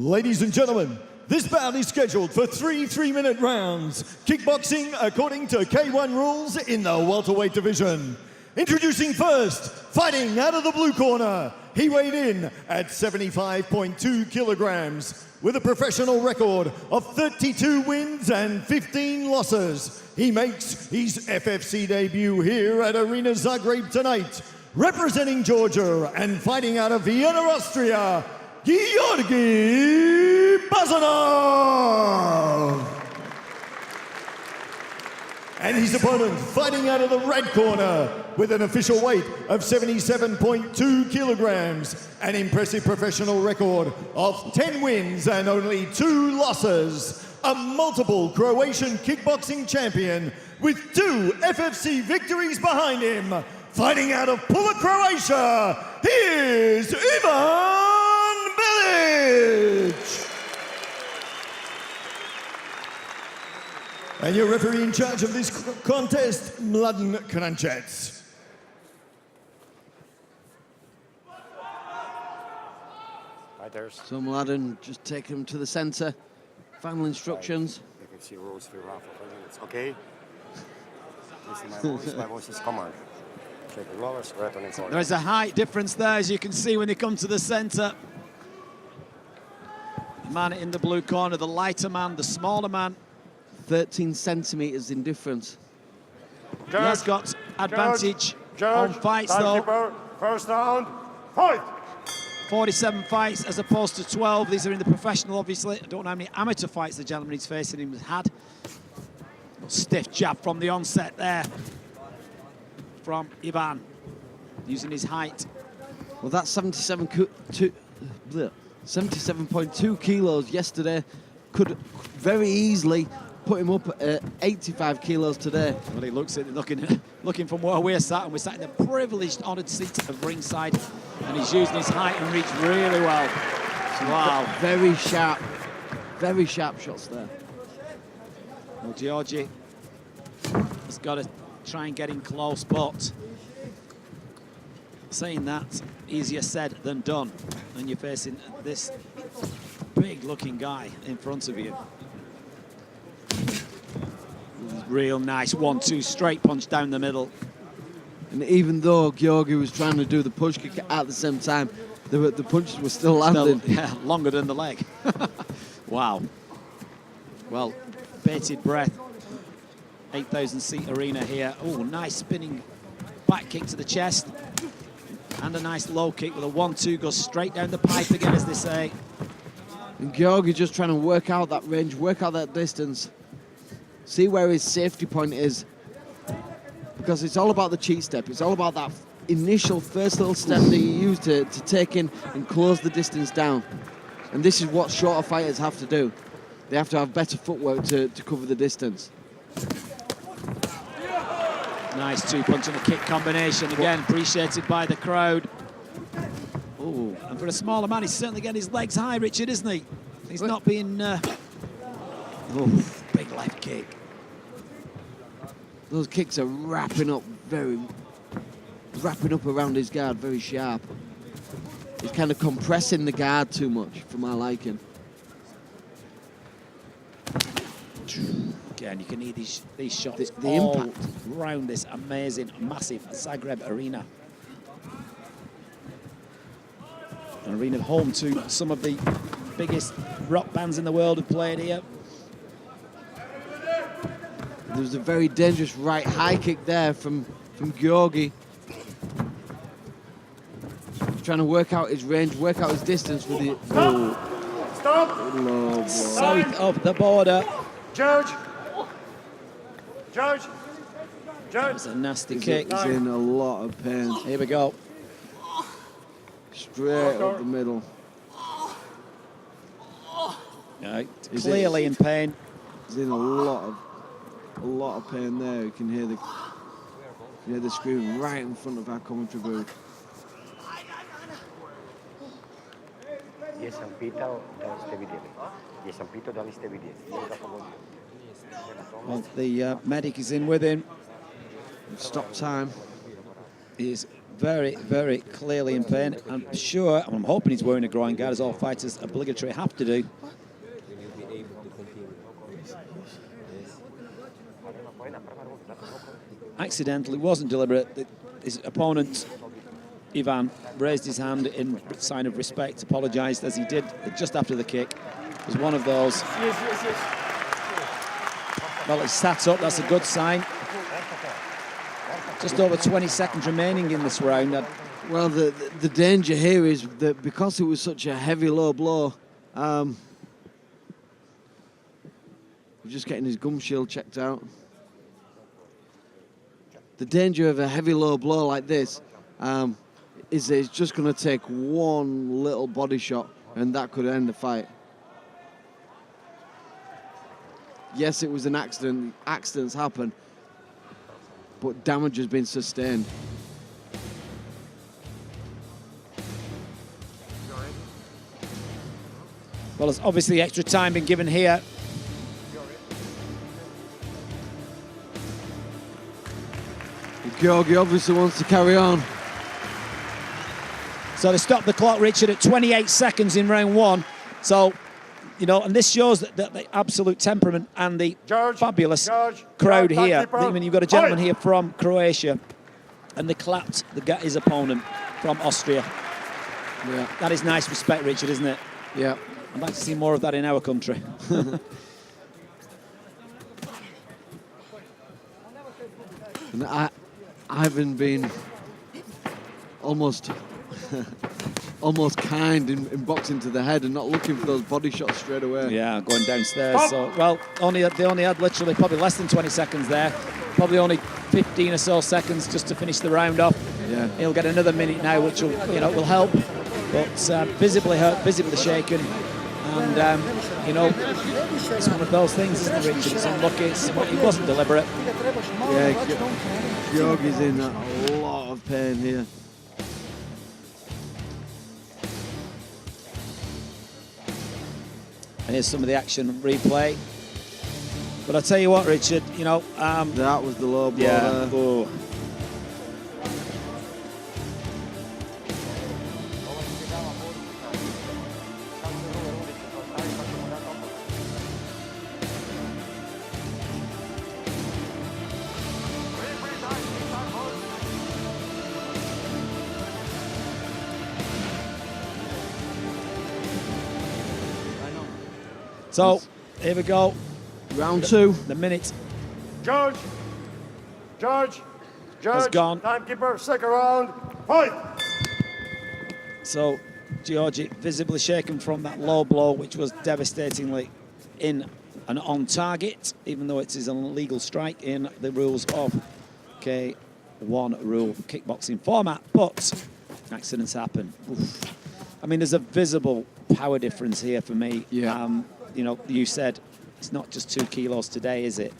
Ladies and gentlemen, this bout is scheduled for 3 3-minute rounds. Kickboxing according to K1 rules in the welterweight division. Introducing first, fighting out of the blue corner. He weighed in at 75.2 kilograms with a professional record of 32 wins and 15 losses. He makes his FFC debut here at Arena Zagreb tonight. Representing Georgia and fighting out of Vienna, Austria, Giorgi Bazanov. And his opponent fighting out of the red corner with an official weight of 77.2 kilograms, an impressive professional record of 10 wins and only 2 losses, a multiple Croatian kickboxing champion with 2 FFC victories behind him, fighting out of Pula, Croatia, here's Bilić. And your referee in charge of this contest, Mladen Kranjec. So Mladen just take him to the center. Final instructions. FFC rules for round for minutes. Okay. Listen, my voice is command. Check the lowers, right on the corner. There's a height difference there, as you can see when they come to the center. The man in the blue corner, the lighter man, the smaller man. 13 centimeters in difference. He has got advantage on fights though. First round, fight! 47 fights as opposed to 12. These are in the professional, obviously. I don't know how many amateur fights the gentleman he's facing him has had. Stiff jab from the onset there from Ivan, using his height. Well, that's 77.2 kilos yesterday. Could very easily put him up at 85 kilos today. Well, he looks at looking from where we're sat, and we're sat in the privileged, honoured seat of ringside, and he's using his height and reach really well. Wow. Very sharp shots there. Well, Giorgi has got to try and get in close, but saying that, easier said than done when you're facing this big-looking guy in front of you. Real nice 1-2 straight punch down the middle. And even though Giorgi was trying to do the push kick at the same time, the punches were still landing. Yeah, longer than the leg. Wow. Well, bated breath. 8,000 seat arena here. Oh, nice spinning back kick to the chest. And a nice low kick with a 1-2, goes straight down the pipe again, as they say. And Giorgi just trying to work out that range, work out that distance. See where his safety point is. Because it's all about the cheat step. It's all about that initial first little step that you use to take in and close the distance down. And this is what shorter fighters have to do. They have to have better footwork to cover the distance. Nice 2-punch and a kick combination, again appreciated by the crowd. Oh, and for a smaller man, he's certainly getting his legs high, Richard, isn't he? He's not being... Oh, big left kick. Those kicks are wrapping up around his guard, very sharp. He's kind of compressing the guard too much for my liking. Again, you can hear these shots the all impact around this amazing, massive Zagreb arena. An arena home to some of the biggest rock bands in the world have played here. There was a very dangerous right high kick there from Giorgi. Trying to work out his range, work out his distance with the... Stop! Stop! Low South of the border. George! George! George! It's a nasty kick. He's in a lot of pain. Here we go. Straight up the middle. Right. Clearly in pain. He's in a lot of pain there. You can hear the scream right in front of our commentary booth. Well, the medic is in with him. Stop time. He's very, very clearly in pain. I'm sure, I'm hoping he's wearing a groin guard, as all fighters obligatory have to do. Accidentally, wasn't deliberate. His opponent, Ivan, raised his hand in sign of respect, apologised as he did just after the kick. It was one of those. Well, he sat up, that's a good sign. Just over 20 seconds remaining in this round. Well, the danger here is that because it was such a heavy low blow, we're just getting his gum shield checked out. The danger of a heavy low blow like this is that it's just going to take one little body shot and that could end the fight. Yes, it was an accident. Accidents happen, but damage has been sustained. Well, there's obviously extra time been given here. Giorgi obviously wants to carry on. So they stopped the clock, Richard, at 28 seconds in round one. So, you know, and this shows that the absolute temperament and the fabulous crowd here. I mean, you've got a gentleman here from Croatia, and they clapped his opponent from Austria. Yeah. That is nice respect, Richard, isn't it? Yeah. I'd like to see more of that in our country. And Ivan been almost kind in boxing to the head and not looking for those body shots straight away. Yeah, going downstairs. So, well, they only had literally probably less than 20 seconds there. Probably only 15 or so seconds just to finish the round off. Yeah. He'll get another minute now, which will, you know, will help. But visibly hurt, visibly shaken. And, you know, it's one of those things, isn't it, Richard? It's unlucky. It wasn't deliberate. Yeah, Giorgi's in a lot of pain here. And here's some of the action replay. But I'll tell you what, Richard, you know... that was the low blow yeah. there. Oh. So, here we go. Round two. The minute George has gone. Timekeeper, second round, fight! So, Giorgi visibly shaken from that low blow, which was devastatingly in and on target, even though it is an illegal strike in the rules of K1 rule kickboxing format. But accidents happen. Oof. I mean, there's a visible power difference here for me. Yeah. You know, you said it's not just 2 kilos today, is it?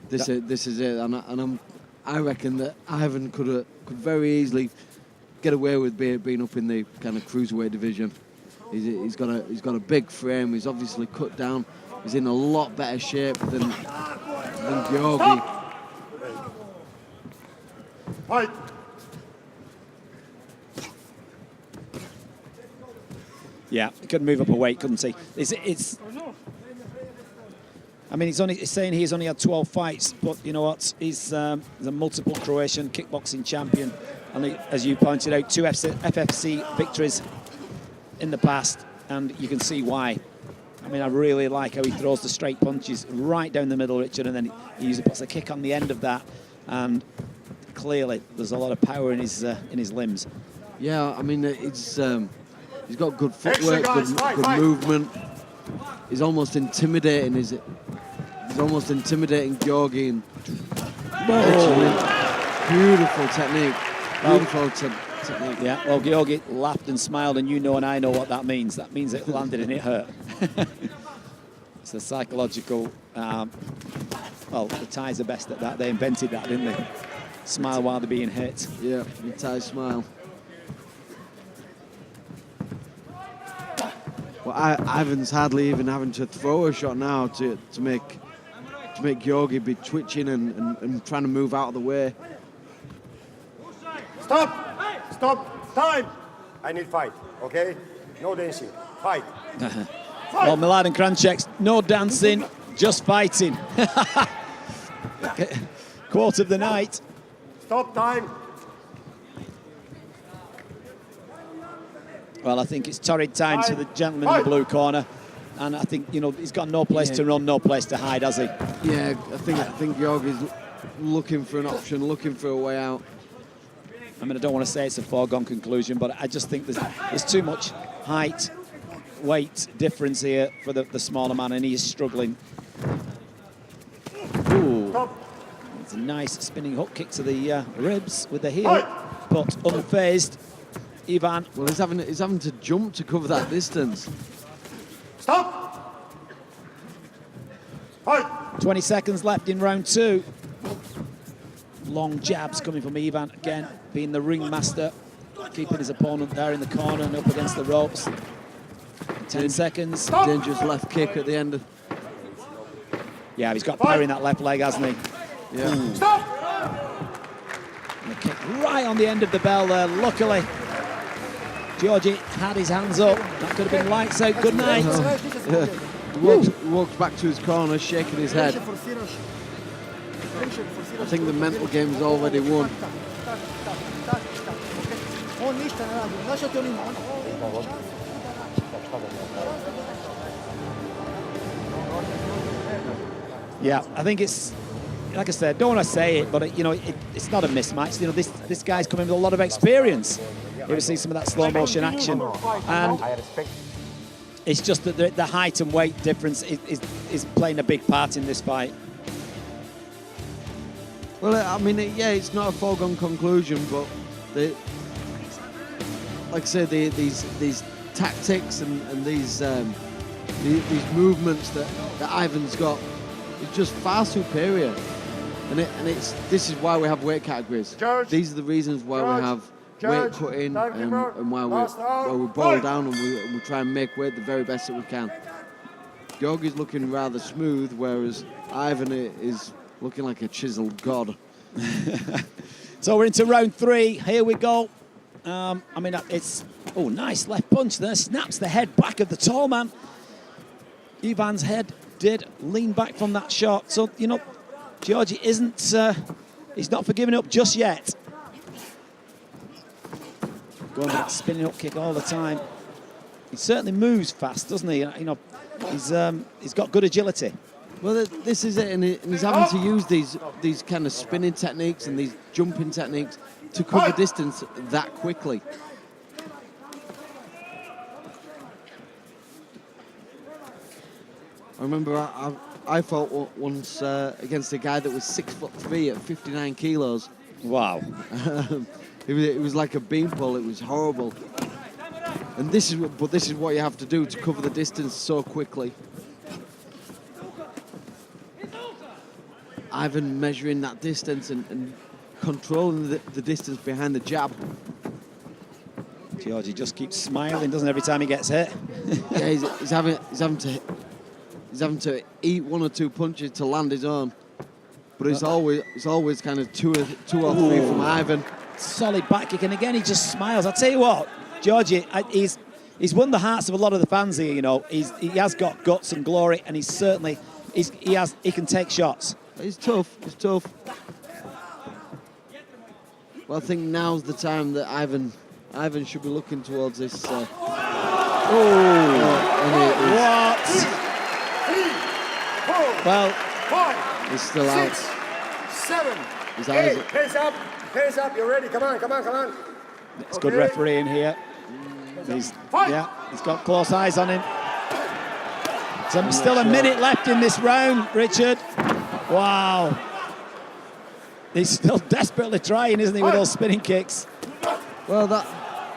This is it, and I reckon that Ivan could very easily get away with being up in the kind of cruiserweight division. He's got a big frame. He's obviously cut down. He's in a lot better shape than Giorgi. Fight! Yeah, he could move up a weight, couldn't he? I mean, he's saying he's only had 12 fights, but you know what? He's a multiple Croatian kickboxing champion, and as you pointed out, 2 FFC victories in the past, and you can see why. I mean, I really like how he throws the straight punches right down the middle, Richard, and then he usually puts a kick on the end of that, and clearly there's a lot of power in his limbs. Yeah, I mean, he's got good footwork, good movement. He's almost intimidating, He's almost intimidating Giorgi. And beautiful technique. Beautiful technique. Yeah, well, Giorgi laughed and smiled, and you know and I know what that means. That means it landed and it hurt. It's a psychological... well, the Thais are best at that. They invented that, didn't they? Smile while they're being hit. Yeah, the Thai smile. Well, Ivan's hardly even having to throw a shot now to make Giorgi be twitching and trying to move out of the way. Stop! Stop! Time! I need fight, okay? No dancing. Fight. Well, Milan and Franjić, no dancing, just fighting. Quote of the night. Stop time. Well, I think it's torrid time to the gentleman in the blue corner. And I think, you know, he's got no place to run, no place to hide, has he? Yeah, I think Giorgi's looking for an option, looking for a way out. I mean, I don't want to say it's a foregone conclusion, but I just think there's too much height, weight difference here for the smaller man, and he is struggling. Ooh. It's a nice spinning hook kick to the ribs with the heel, but unfazed. Ivan. Well, he's having to jump to cover that distance. Stop! Fight! 20 seconds left in round 2. Long jabs coming from Ivan, again, being the ringmaster, keeping his opponent there in the corner and up against the ropes. 10 seconds. Stop. Dangerous left kick at the end. Yeah, he's got power in that left leg, hasn't he? Yeah. Stop! And the kick right on the end of the bell there, luckily. Giorgi had his hands up. That could have been lights out. Good night. Yeah. He walks back to his corner, shaking his head. I think the mental game is already won. Yeah, I think it's, like I said, don't want to say it, but you know, it's not a mismatch. You know, this guy's coming with a lot of experience. Here we see some of that slow motion action, and it's just that the height and weight difference is playing a big part in this fight. Well, I mean, yeah, it's not a foregone conclusion, but like I said, these tactics and these movements that Ivan's got is just far superior, and this is why we have weight categories. George, these are the reasons why we have weight cutting and why we boil down and we try and make weight the very best that we can. Giorgi's looking rather smooth, whereas Ivan is looking like a chiseled god. So we're into round 3. Here we go. I mean, it's nice left punch there. Snaps the head back of the tall man. Ivan's head did lean back from that shot. So, you know, Giorgi he's not for giving up just yet. Going back, spinning up kick all the time. He certainly moves fast, doesn't he? You know, he's got good agility. Well, this is it, and he's having to use these kind of spinning techniques and these jumping techniques to cover distance that quickly. I remember I fought once against a guy that was 6'3" at 59 kilos. Wow. It was like a beanpole. It was horrible. And this is what you have to do to cover the distance so quickly. Ivan measuring that distance and controlling the distance behind the jab. Giorgi just keeps smiling, doesn't he, every time he gets hit? Yeah, he's having to eat one or two punches to land his own. But it's always kind of two or three from Ivan. Solid back kick, and again he just smiles. I'll tell you what, Giorgi, he's won the hearts of a lot of the fans here. You know, he has got guts and glory, and he's certainly he can take shots. He's tough. He's tough. Well, I think now's the time that Ivan should be looking towards this. What? Well, he's still out. 6, 7, His eyes 8. Hands up. You're ready. Come on. it's good refereeing here. He's got close eyes on him. So still a minute left in this round, Richard. Wow. He's still desperately trying, isn't he, with those spinning kicks? Well,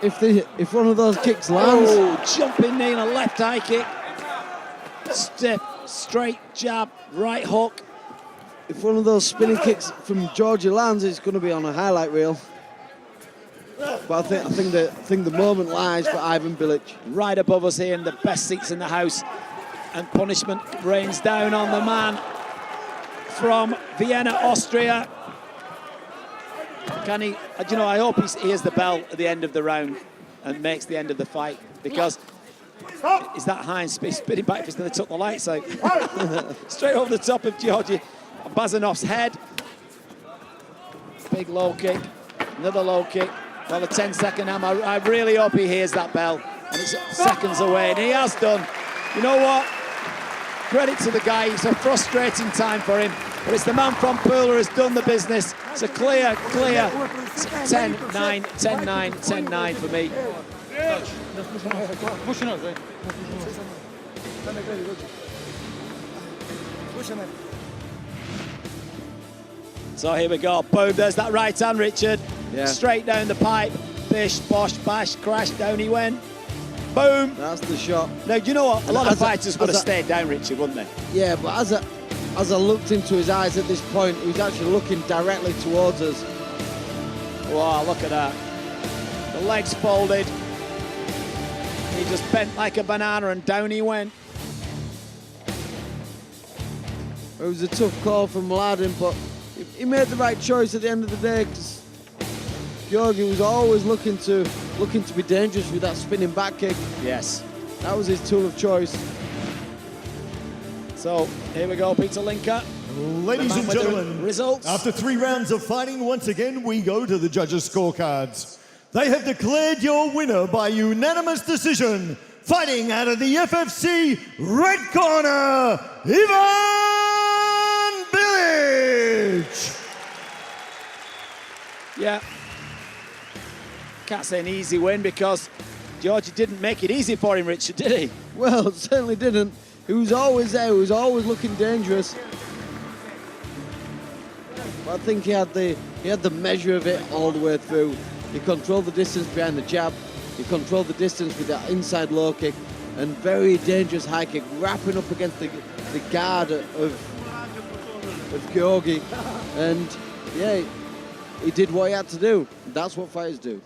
if one of those kicks lands... Oh, jumping knee and a left high kick. Stiff, straight jab, right hook. If one of those spinning kicks from Giorgi lands, it's going to be on a highlight reel. But I think the moment lies for Ivan Bilic. Right above us here in the best seats in the house. And punishment rains down on the man from Vienna, Austria. Can he? You know, I hope he hears the bell at the end of the round and makes the end of the fight, because he's that high and spinning back fist, and they took the lights out. Straight over the top of Giorgi Bazanov's head. Big low kick, another low kick. Well, the 10-second hammer. I really hope he hears that bell, and it's seconds away, and he has done. You know what? Credit to the guy. It's a frustrating time for him, but it's the man from Pula who's done the business. It's a clear 10-9, 10-9, 10-9 for me. So here we go. Boom, there's that right hand, Richard. Yeah. Straight down the pipe. Bish, bosh, bash, crash, down he went. Boom. That's the shot. Now, you know what? A lot of fighters would have as a- stayed down, Richard, wouldn't they? Yeah, but as I looked into his eyes at this point, he was actually looking directly towards us. Wow, look at that. The legs folded. He just bent like a banana and down he went. It was a tough call from Mladen, but he made the right choice at the end of the day, because Giorgi was always looking to be dangerous with that spinning back kick. Yes. That was his tool of choice. So here we go, Peter Linker. Ladies and with the gentlemen, results. after 3 rounds of fighting, once again, we go to the judges' scorecards. They have declared your winner by unanimous decision, fighting out of the FFC red corner, Ivan Bilic. Yeah. Can't say an easy win, because Giorgi didn't make it easy for him, Richard, did he? Well, certainly didn't. He was always there. He was always looking dangerous. But I think he had the measure of it all the way through. He controlled the distance behind the jab. He controlled the distance with that inside low kick, and very dangerous high kick, wrapping up against the guard of Giorgi. And yeah, he did what he had to do. That's what fighters do.